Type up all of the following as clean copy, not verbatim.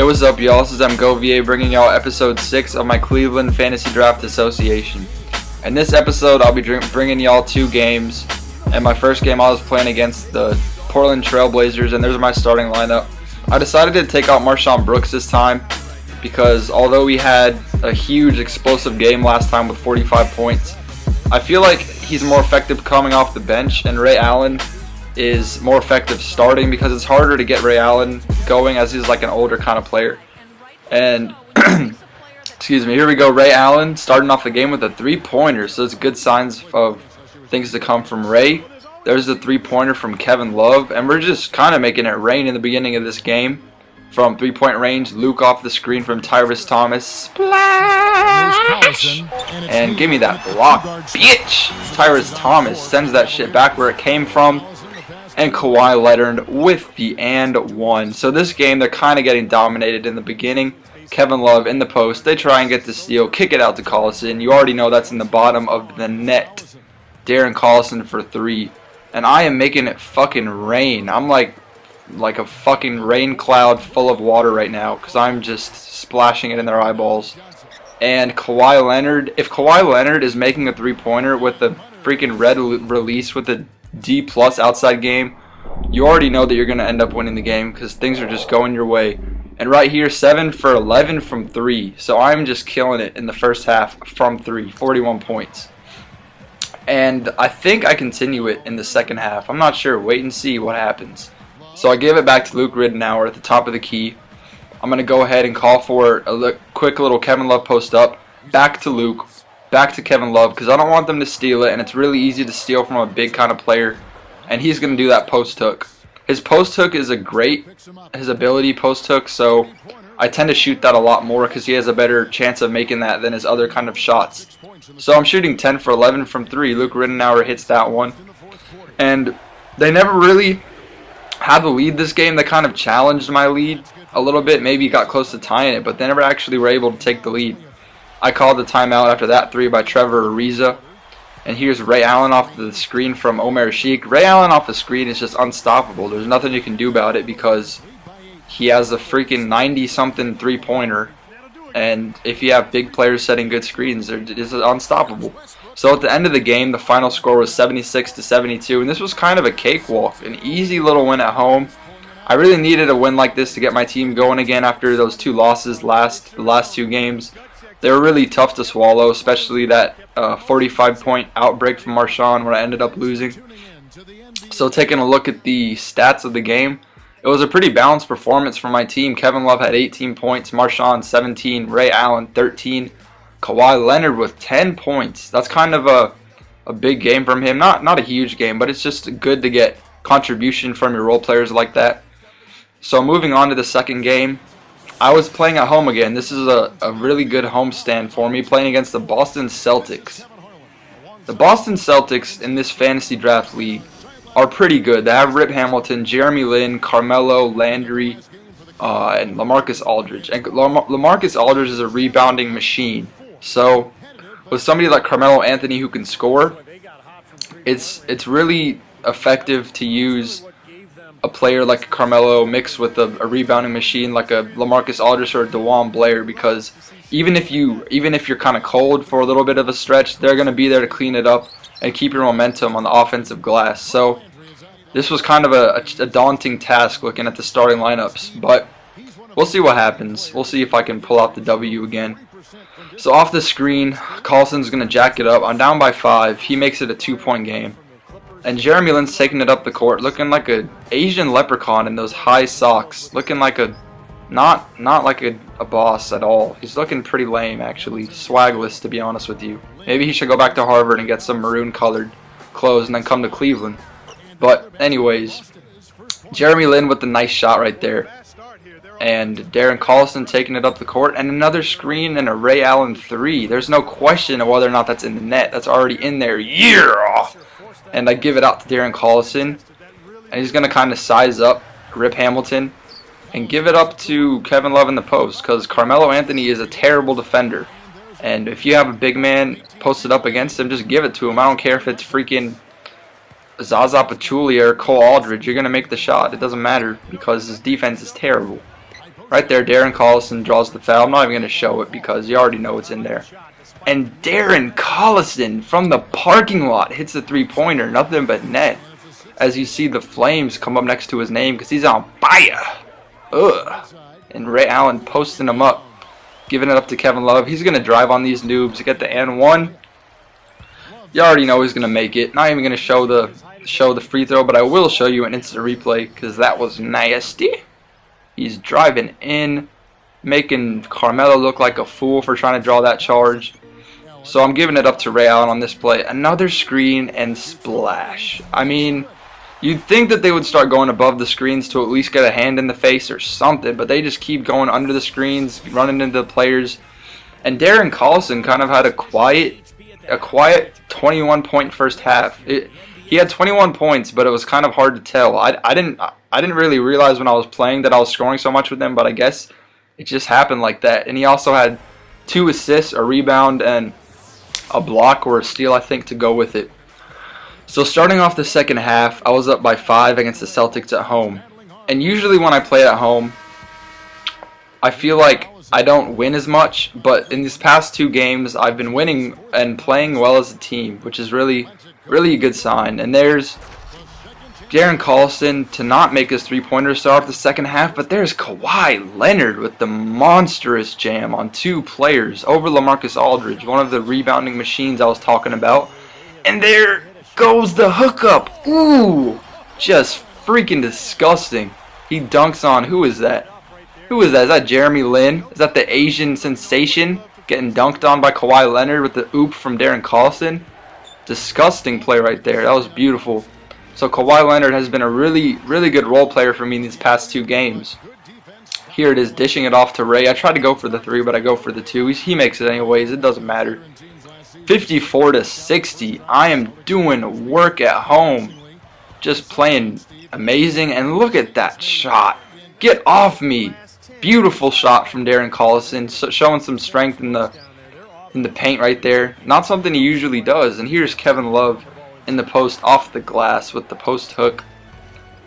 Hey, what's up, y'all? This is Govier bringing y'all episode 6 of my Cleveland Fantasy Draft Association. In this episode, I'll be bringing y'all 2 games. And my first game, I was playing against the Portland Trail Blazers, and there's my starting lineup. I decided to take out Marshawn Brooks this time because although he had a huge explosive game last time with 45 points, I feel like he's more effective coming off the bench, and Ray Allen is more effective starting because it's harder to get Ray Allen going as he's like an older kind of player. And excuse me, here we go. Ray Allen starting off the game with a 3-pointer, so it's good signs of things to come from Ray. There's the 3-pointer from Kevin Love, and we're just kind of making it rain in the beginning of this game. From 3-point range, Luke off the screen from Tyrus Thomas. Splash! And give me that block, bitch! Tyrus Thomas sends that shit back where it came from. And Kawhi Leonard with the and one. So this game, they're kind of getting dominated in the beginning. Kevin Love in the post. They try and get the steal, kick it out to Collison. You already know that's in the bottom of the net. Darren Collison for 3. And I am making it fucking rain. I'm like a fucking rain cloud full of water right now because I'm just splashing it in their eyeballs. And Kawhi Leonard, if Kawhi Leonard is making a 3-pointer with a freaking red release with a D+ outside game, you already know that you're going to end up winning the game because things are just going your way. And right here, 7 for 11 from 3. So I'm just killing it in the first half from 3, 41 points. And I think I continue it in the second half. I'm not sure. Wait and see what happens. So I give it back to Luke Ridenour at the top of the key. I'm going to go ahead and call for a quick little Kevin Love post up. Back to Luke. Back to Kevin Love because I don't want them to steal it, and it's really easy to steal from a big kind of player, and he's going to do that post hook. His post hook is his ability post hook, so I tend to shoot that a lot more because he has a better chance of making that than his other kind of shots. So I'm shooting 10 for 11 from 3. Luke Ridenour hits that one, and they never really had the lead this game. They kind of challenged my lead a little bit, maybe got close to tying it, but they never actually were able to take the lead. I called the timeout after that 3 by Trevor Ariza. And here's Ray Allen off the screen from Omer Sheik. Ray Allen off the screen is just unstoppable. There's nothing you can do about it because he has a freaking 90-something 3-pointer. And if you have big players setting good screens, it's unstoppable. So at the end of the game, the final score was 76-72. And this was kind of a cakewalk. An easy little win at home. I really needed a win like this to get my team going again after those 2 losses the last 2 games. They were really tough to swallow, especially that 45-point outbreak from Marshawn where I ended up losing. So taking a look at the stats of the game, it was a pretty balanced performance from my team. Kevin Love had 18 points, Marshawn 17, Ray Allen 13, Kawhi Leonard with 10 points. That's kind of a big game from him. Not a huge game, but it's just good to get contribution from your role players like that. So moving on to the second game. I was playing at home again. This is a really good homestand for me, playing against the Boston Celtics. The Boston Celtics in this fantasy draft league are pretty good. They have Rip Hamilton, Jeremy Lin, Carmelo, Landry, and LaMarcus Aldridge. And LaMarcus Aldridge is a rebounding machine. So with somebody like Carmelo Anthony who can score, it's really effective to use a player like Carmelo mixed with a rebounding machine like a LaMarcus Aldridge or a DeJuan Blair, because even if you're kind of cold for a little bit of a stretch, they're going to be there to clean it up and keep your momentum on the offensive glass. So this was kind of a daunting task looking at the starting lineups, but we'll see what happens. We'll see if I can pull out the W again. So off the screen, Collison's going to jack it up. I'm down by 5. He makes it a 2-point game. And Jeremy Lin's taking it up the court, looking like an Asian leprechaun in those high socks. Looking like not like a boss at all. He's looking pretty lame, actually. Swagless, to be honest with you. Maybe he should go back to Harvard and get some maroon-colored clothes and then come to Cleveland. But anyways, Jeremy Lin with the nice shot right there. And Darren Collison taking it up the court. And another screen and a Ray Allen 3. There's no question of whether or not that's in the net. That's already in there. Yeah! And I give it out to Darren Collison, and he's going to kind of size up Rip Hamilton and give it up to Kevin Love in the post because Carmelo Anthony is a terrible defender. And if you have a big man posted up against him, just give it to him. I don't care if it's freaking Zaza Pachulia or Cole Aldridge. You're going to make the shot. It doesn't matter because his defense is terrible. Right there, Darren Collison draws the foul. I'm not even going to show it because you already know it's in there. And Darren Collison from the parking lot hits the three-pointer. Nothing but net. As you see the flames come up next to his name because he's on fire. Ugh. And Ray Allen posting him up. Giving it up to Kevin Love. He's going to drive on these noobs to get the and one. You already know he's going to make it. Not even going to show the free throw, but I will show you an instant replay because that was nasty. He's driving in, making Carmelo look like a fool for trying to draw that charge. So I'm giving it up to Ray Allen on this play. Another screen and splash. I mean, you'd think that they would start going above the screens to at least get a hand in the face or something, but they just keep going under the screens, running into the players. And Darren Collison kind of had a quiet 21-point first half. He had 21 points, but it was kind of hard to tell. I didn't really realize when I was playing that I was scoring so much with him, but I guess it just happened like that. And he also had 2 assists, a rebound, and a block or a steal, I think, to go with it. So starting off the second half, I was up by 5 against the Celtics at home. And usually when I play at home, I feel like I don't win as much, but in these past 2 games, I've been winning and playing well as a team, which is really a good sign. And there's Darren Collison to not make his three-pointer start off the second half, but there's Kawhi Leonard with the monstrous jam on 2 players over LaMarcus Aldridge, one of the rebounding machines I was talking about. And there goes the hookup. Ooh, just freaking disgusting. He dunks on, who is that? Who is that? Is that Jeremy Lin? Is that the Asian sensation getting dunked on by Kawhi Leonard with the oop from Darren Collison? Disgusting play right there. That was beautiful. So Kawhi Leonard has been a really good role player for me in these past 2 games. Here it is, dishing it off to Ray. I tried to go for the 3, but I go for the 2. He makes it anyways. It doesn't matter. 54-60. I am doing work at home. Just playing amazing. And look at that shot. Get off me. Beautiful shot from Darren Collison, showing some strength in the paint right there. Not something he usually does. And here's Kevin Love in the post off the glass with the post hook.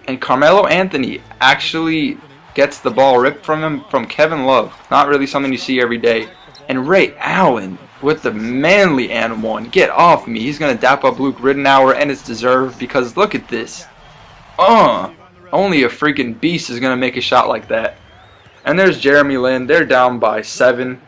And Carmelo Anthony actually gets the ball ripped from Kevin Love. Not really something you see every day. And Ray Allen with the manly and one. Get off me. He's going to dap up Luke Ridenour, and it's deserved because look at this. Only a freaking beast is going to make a shot like that. And there's Jeremy Lin. They're down by 7.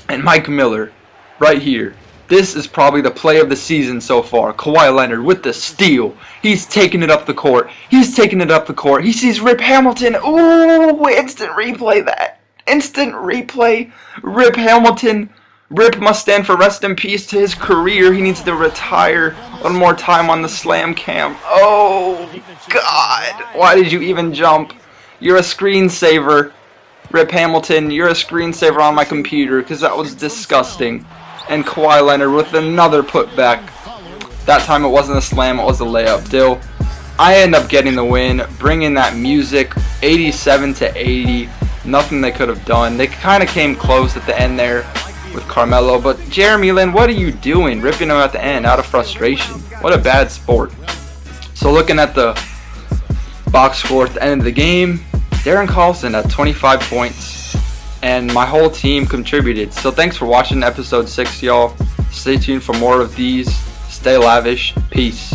And Mike Miller right here. This is probably the play of the season so far. Kawhi Leonard with the steal. He's taking it up the court. He's taking it up the court. He sees Rip Hamilton. Ooh, instant replay that. Instant replay. Rip Hamilton. Rip must stand for rest in peace to his career. He needs to retire one more time on the slam cam. Oh, God. Why did you even jump? You're a screensaver. Rip Hamilton, you're a screensaver on my computer because that was disgusting. And Kawhi Leonard with another putback. That time it wasn't a slam, it was a layup. Still, I end up getting the win, bringing that music 87-80. Nothing they could have done. They kind of came close at the end there with Carmelo, but Jeremy Lin, what are you doing? Ripping him at the end out of frustration. What a bad sport. So looking at the box score at the end of the game, Darren Collison had 25 points, and my whole team contributed. So thanks for watching episode 6, y'all. Stay tuned for more of these. Stay lavish. Peace.